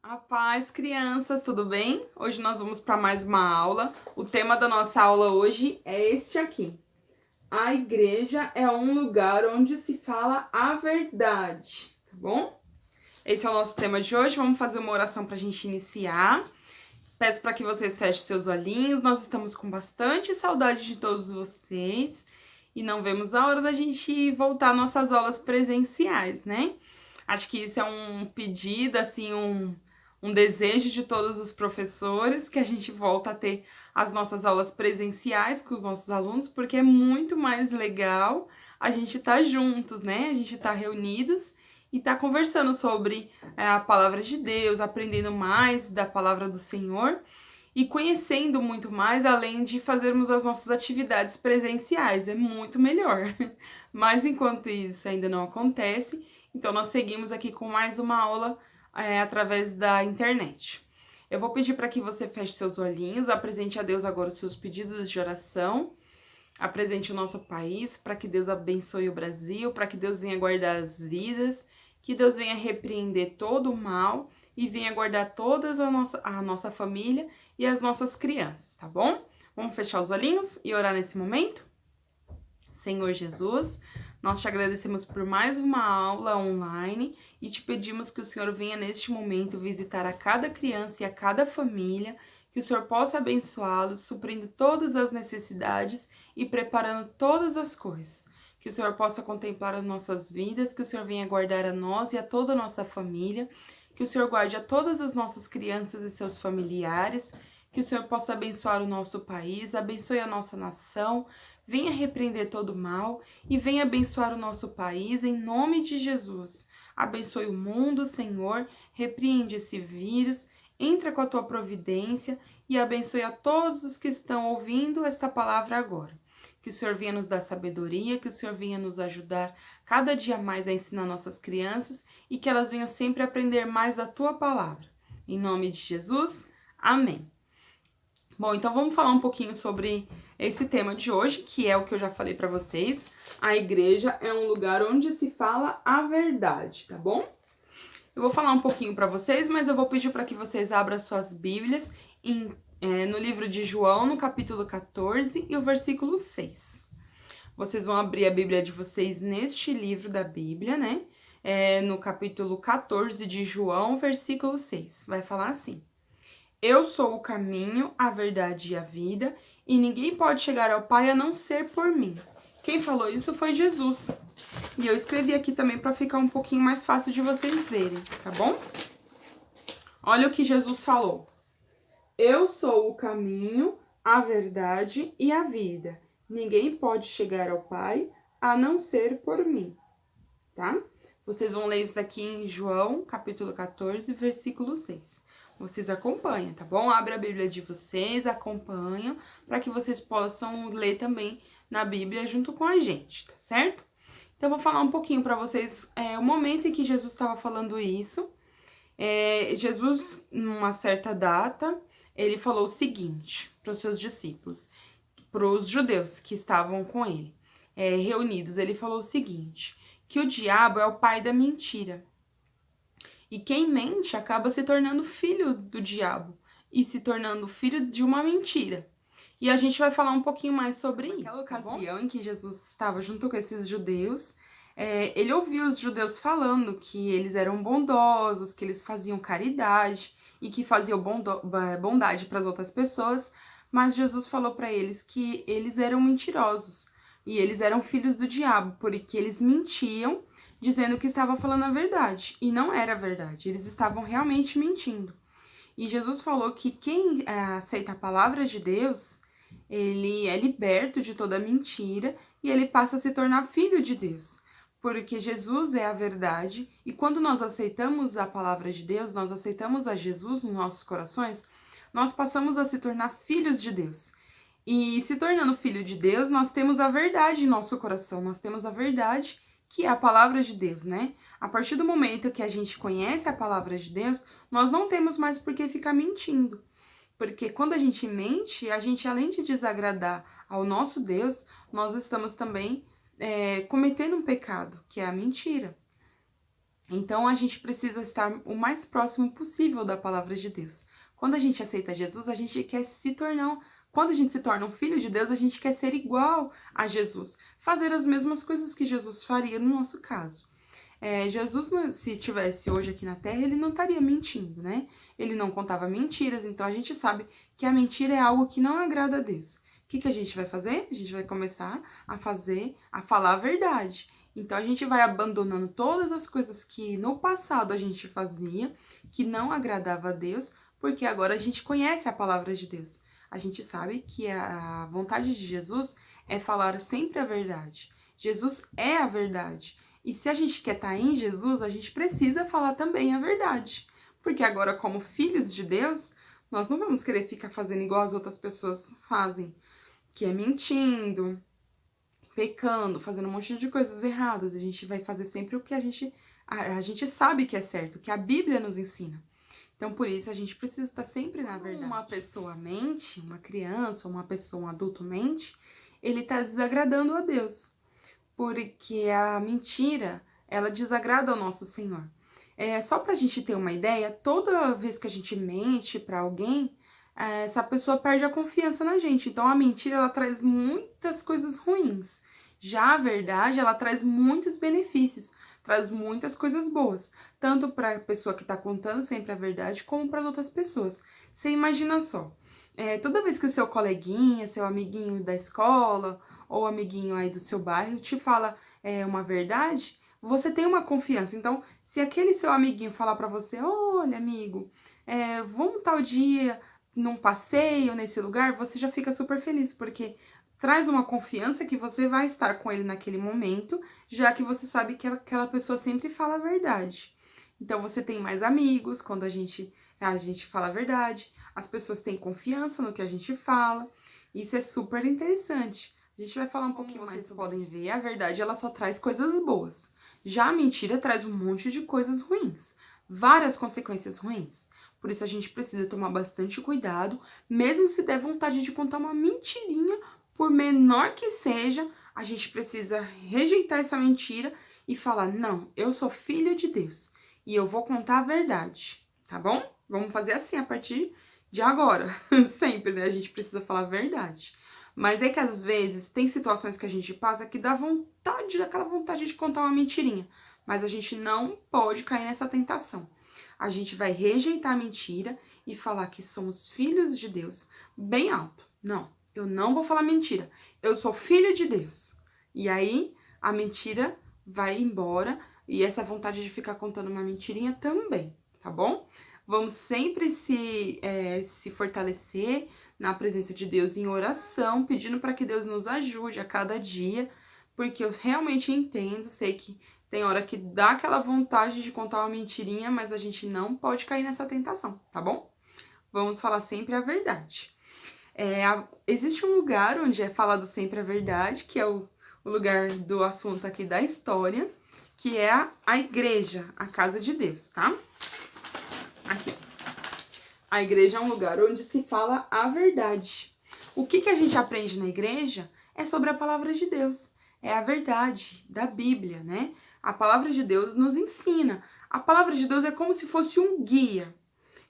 A paz, crianças, tudo bem? Hoje nós vamos para mais uma aula. O tema da nossa aula hoje é este aqui. A igreja é um lugar onde se fala a verdade, tá bom? Esse é o nosso tema de hoje. Vamos fazer uma oração para a gente iniciar. Peço para que vocês fechem seus olhinhos. Nós estamos com bastante saudade de todos vocês e não vemos a hora da gente voltar às nossas aulas presenciais, né? Acho que isso é um pedido, assim, um desejo de todos os professores, que a gente volta a ter as nossas aulas presenciais com os nossos alunos, porque é muito mais legal a gente estar juntos, né? A gente estar reunidos e estar conversando sobre a palavra de Deus, aprendendo mais da palavra do Senhor e conhecendo muito mais, além de fazermos as nossas atividades presenciais. É muito melhor. Mas enquanto isso ainda não acontece, então nós seguimos aqui com mais uma aula através da internet. Eu vou pedir para que você feche seus olhinhos, apresente a Deus agora os seus pedidos de oração, apresente o nosso país, para que Deus abençoe o Brasil, para que Deus venha guardar as vidas, que Deus venha repreender todo o mal e venha guardar toda a nossa família e as nossas crianças, tá bom? Vamos fechar os olhinhos e orar nesse momento? Senhor Jesus, nós te agradecemos por mais uma aula online e te pedimos que o Senhor venha neste momento visitar a cada criança e a cada família, que o Senhor possa abençoá-los, suprindo todas as necessidades e preparando todas as coisas. Que o Senhor possa contemplar as nossas vidas, que o Senhor venha guardar a nós e a toda a nossa família, que o Senhor guarde a todas as nossas crianças e seus familiares, que o Senhor possa abençoar o nosso país, abençoe a nossa nação, venha repreender todo o mal e venha abençoar o nosso país em nome de Jesus. Abençoe o mundo, Senhor, repreende esse vírus, entra com a tua providência e abençoe a todos os que estão ouvindo esta palavra agora. Que o Senhor venha nos dar sabedoria, que o Senhor venha nos ajudar cada dia mais a ensinar nossas crianças e que elas venham sempre aprender mais da tua palavra. Em nome de Jesus, amém. Bom, então vamos falar um pouquinho sobre esse tema de hoje, que é o que eu já falei para vocês. A igreja é um lugar onde se fala a verdade, tá bom? Eu vou falar um pouquinho para vocês, mas eu vou pedir para que vocês abram suas Bíblias no livro de João, no capítulo 14 e o versículo 6. Vocês vão abrir a Bíblia de vocês neste livro da Bíblia, né? No capítulo 14 de João, versículo 6. Vai falar assim: Eu sou o caminho, a verdade e a vida, e ninguém pode chegar ao Pai a não ser por mim. Quem falou isso foi Jesus. E eu escrevi aqui também para ficar um pouquinho mais fácil de vocês verem, tá bom? Olha o que Jesus falou. Eu sou o caminho, a verdade e a vida. Ninguém pode chegar ao Pai a não ser por mim, tá? Vocês vão ler isso daqui em João, capítulo 14, versículo 6. Vocês acompanham, tá bom? Abre a Bíblia de vocês, acompanham, para que vocês possam ler também na Bíblia junto com a gente, tá certo? Então, eu vou falar um pouquinho para vocês o momento em que Jesus estava falando isso. Jesus, numa certa data, ele falou o seguinte para os seus discípulos, para os judeus que estavam com ele, reunidos. Ele falou o seguinte, que o diabo é o pai da mentira. E quem mente acaba se tornando filho do diabo e se tornando filho de uma mentira. E a gente vai falar um pouquinho mais sobre isso. Naquela ocasião em que Jesus estava junto com esses judeus, ele ouviu os judeus falando que eles eram bondosos, que eles faziam caridade e que faziam bondade para as outras pessoas, mas Jesus falou para eles que eles eram mentirosos e eles eram filhos do diabo, porque eles mentiam dizendo que estavam falando a verdade, e não era verdade, eles estavam realmente mentindo. E Jesus falou que quem aceita a palavra de Deus, ele é liberto de toda mentira e ele passa a se tornar filho de Deus, porque Jesus é a verdade, e quando nós aceitamos a palavra de Deus, nós aceitamos a Jesus nos nossos corações, nós passamos a se tornar filhos de Deus. E se tornando filho de Deus, nós temos a verdade em nosso coração, nós temos a verdade que é a palavra de Deus, né? A partir do momento que a gente conhece a palavra de Deus, nós não temos mais por que ficar mentindo. Porque quando a gente mente, a gente, além de desagradar ao nosso Deus, nós estamos também cometendo um pecado, que é a mentira. Então, a gente precisa estar o mais próximo possível da palavra de Deus. Quando a gente aceita Jesus, a gente quer se tornar... Quando a gente se torna um filho de Deus, a gente quer ser igual a Jesus. Fazer as mesmas coisas que Jesus faria no nosso caso. Jesus, se tivesse hoje aqui na Terra, ele não estaria mentindo, né? Ele não contava mentiras, então a gente sabe que a mentira é algo que não agrada a Deus. O que a gente vai fazer? A gente vai começar a falar a verdade. Então a gente vai abandonando todas as coisas que no passado a gente fazia, que não agradava a Deus, porque agora a gente conhece a palavra de Deus. A gente sabe que a vontade de Jesus é falar sempre a verdade. Jesus é a verdade. E se a gente quer estar em Jesus, a gente precisa falar também a verdade. Porque agora, como filhos de Deus, nós não vamos querer ficar fazendo igual as outras pessoas fazem, que é mentindo, pecando, fazendo um monte de coisas erradas. A gente vai fazer sempre o que a gente sabe que é certo, que a Bíblia nos ensina. Então, por isso, a gente precisa estar sempre na verdade. Uma pessoa mente, uma criança, uma pessoa, um adulto mente, ele está desagradando a Deus. Porque a mentira, ela desagrada ao nosso Senhor. Só pra gente ter uma ideia, toda vez que a gente mente pra alguém, essa pessoa perde a confiança na gente. Então, a mentira, ela traz muitas coisas ruins. Já a verdade, ela traz muitos benefícios, traz muitas coisas boas. Tanto pra pessoa que tá contando sempre a verdade, como para outras pessoas. Você imagina só, toda vez que o seu coleguinha, seu amiguinho da escola, ou amiguinho aí do seu bairro te fala uma verdade, você tem uma confiança. Então, se aquele seu amiguinho falar pra você, olha, amigo, vamos tal dia num passeio nesse lugar, você já fica super feliz, porque traz uma confiança que você vai estar com ele naquele momento, já que você sabe que aquela pessoa sempre fala a verdade. Então, você tem mais amigos quando a gente fala a verdade, as pessoas têm confiança no que a gente fala, isso é super interessante. A gente vai falar um pouquinho mais sobre isso. Vocês podem ver, a verdade ela só traz coisas boas. Já a mentira traz um monte de coisas ruins, várias consequências ruins. Por isso a gente precisa tomar bastante cuidado, mesmo se der vontade de contar uma mentirinha, por menor que seja, a gente precisa rejeitar essa mentira e falar, não, eu sou filho de Deus e eu vou contar a verdade, tá bom? Vamos fazer assim a partir de agora. Sempre, né? A gente precisa falar a verdade. Mas é que às vezes tem situações que a gente passa que dá aquela vontade de contar uma mentirinha. Mas a gente não pode cair nessa tentação. A gente vai rejeitar a mentira e falar que somos filhos de Deus bem alto. Não, eu não vou falar mentira. Eu sou filho de Deus. E aí a mentira vai embora e essa vontade de ficar contando uma mentirinha também, tá bom? Vamos sempre se fortalecer na presença de Deus em oração, pedindo para que Deus nos ajude a cada dia, porque eu realmente entendo, sei que tem hora que dá aquela vontade de contar uma mentirinha, mas a gente não pode cair nessa tentação, tá bom? Vamos falar sempre a verdade. Existe um lugar onde é falado sempre a verdade, que é o lugar do assunto aqui da história, que é a igreja, a casa de Deus, tá? Aqui. A igreja é um lugar onde se fala a verdade. O que a gente aprende na igreja é sobre a palavra de Deus. É a verdade da Bíblia, né? A palavra de Deus nos ensina. A palavra de Deus é como se fosse um guia.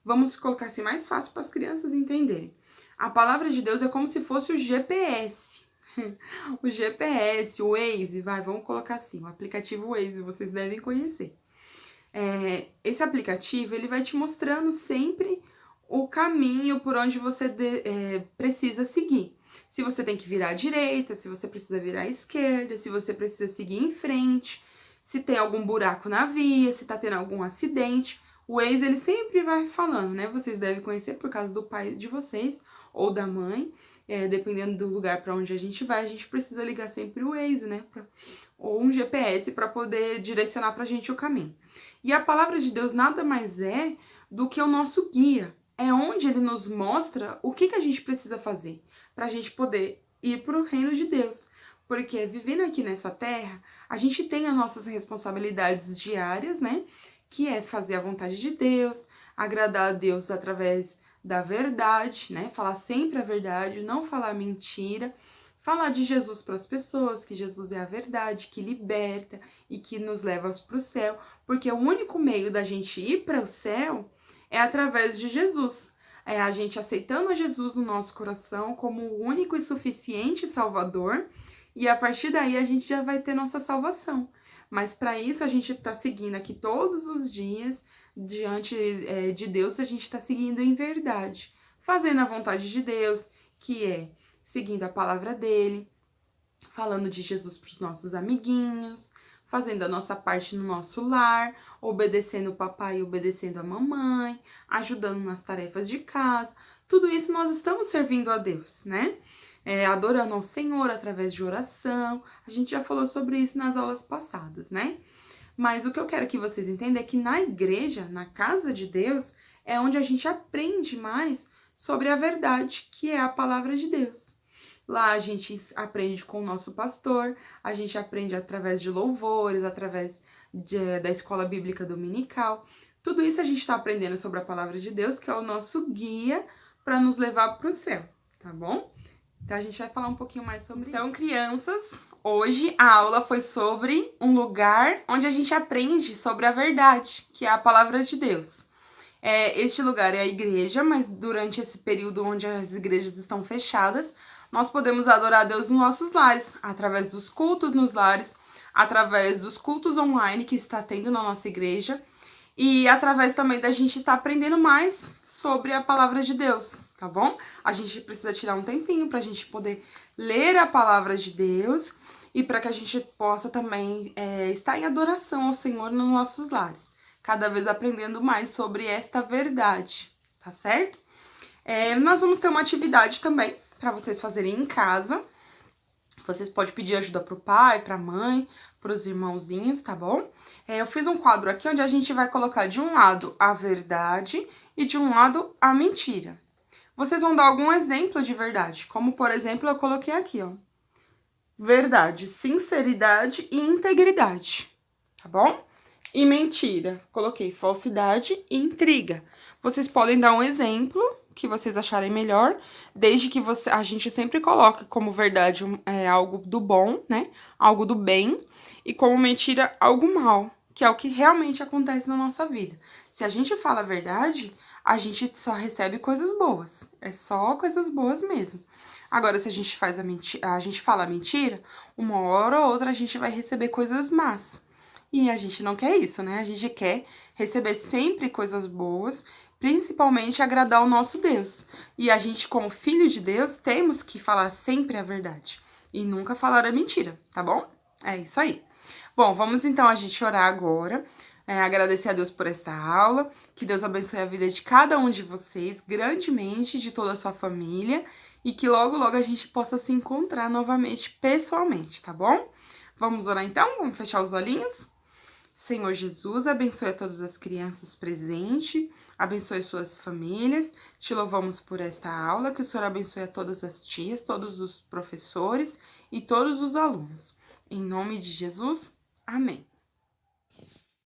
Vamos colocar assim mais fácil para as crianças entenderem. A palavra de Deus é como se fosse o GPS. O GPS, o Waze, vamos colocar assim, o aplicativo Waze, vocês devem conhecer. Esse aplicativo, ele vai te mostrando sempre o caminho por onde você precisa seguir. Se você tem que virar à direita, se você precisa virar à esquerda, se você precisa seguir em frente, se tem algum buraco na via, se tá tendo algum acidente. O Waze, ele sempre vai falando, né? Vocês devem conhecer por causa do pai de vocês ou da mãe. Dependendo do lugar para onde a gente vai, a gente precisa ligar sempre o Waze, né? Ou um GPS para poder direcionar pra gente o caminho. E a palavra de Deus nada mais é do que o nosso guia. É onde ele nos mostra o que a gente precisa fazer para a gente poder ir para o reino de Deus. Porque vivendo aqui nessa terra, a gente tem as nossas responsabilidades diárias, né? Que é fazer a vontade de Deus, agradar a Deus através da verdade, né? Falar sempre a verdade, não falar mentira, falar de Jesus para as pessoas, que Jesus é a verdade, que liberta e que nos leva para o céu, porque o único meio da gente ir para o céu é através de Jesus. É a gente aceitando a Jesus no nosso coração como o único e suficiente Salvador, e a partir daí a gente já vai ter nossa salvação. Mas para isso a gente está seguindo aqui todos os dias, diante de Deus, a gente está seguindo em verdade, fazendo a vontade de Deus, que é seguindo a palavra dele, falando de Jesus para os nossos amiguinhos, fazendo a nossa parte no nosso lar, obedecendo o papai e obedecendo a mamãe, ajudando nas tarefas de casa. Tudo isso nós estamos servindo a Deus, né? Adorando ao Senhor através de oração. A gente já falou sobre isso nas aulas passadas, né? Mas o que eu quero que vocês entendam é que na igreja, na casa de Deus, é onde a gente aprende mais sobre a verdade, que é a palavra de Deus. Lá a gente aprende com o nosso pastor, a gente aprende através de louvores, através da escola bíblica dominical. Tudo isso a gente está aprendendo sobre a palavra de Deus, que é o nosso guia para nos levar para o céu, tá bom? Então a gente vai falar um pouquinho mais sobre isso. Então, crianças, hoje a aula foi sobre um lugar onde a gente aprende sobre a verdade, que é a palavra de Deus. Este lugar é a igreja, mas durante esse período onde as igrejas estão fechadas, nós podemos adorar a Deus nos nossos lares, através dos cultos nos lares, através dos cultos online que está tendo na nossa igreja e através também da gente estar aprendendo mais sobre a palavra de Deus, tá bom? A gente precisa tirar um tempinho para a gente poder ler a palavra de Deus e para que a gente possa também estar em adoração ao Senhor nos nossos lares, cada vez aprendendo mais sobre esta verdade, tá certo? Nós vamos ter uma atividade também para vocês fazerem em casa. Vocês podem pedir ajuda pro pai, pra mãe, pros irmãozinhos, tá bom? Eu fiz um quadro aqui onde a gente vai colocar de um lado a verdade e de um lado a mentira. Vocês vão dar algum exemplo de verdade, como por exemplo eu coloquei aqui, ó. Verdade, sinceridade e integridade, tá bom? E mentira, coloquei falsidade e intriga. Vocês podem dar um exemplo que vocês acharem melhor, desde que a gente sempre coloque como verdade algo do bom, né? Algo do bem, e como mentira, algo mal, que é o que realmente acontece na nossa vida. Se a gente fala a verdade, a gente só recebe coisas boas. É só coisas boas mesmo. Agora, se a gente fala a mentira, uma hora ou outra a gente vai receber coisas más. E a gente não quer isso, né? A gente quer receber sempre coisas boas, principalmente agradar o nosso Deus. E a gente, como filho de Deus, temos que falar sempre a verdade e nunca falar a mentira, tá bom? É isso aí. Bom, vamos então a gente orar agora, agradecer a Deus por esta aula, que Deus abençoe a vida de cada um de vocês grandemente, de toda a sua família, e que logo, logo a gente possa se encontrar novamente pessoalmente, tá bom? Vamos orar então? Vamos fechar os olhinhos? Senhor Jesus, abençoe a todas as crianças presentes, abençoe suas famílias. Te louvamos por esta aula, que o Senhor abençoe a todas as tias, todos os professores e todos os alunos. Em nome de Jesus, amém.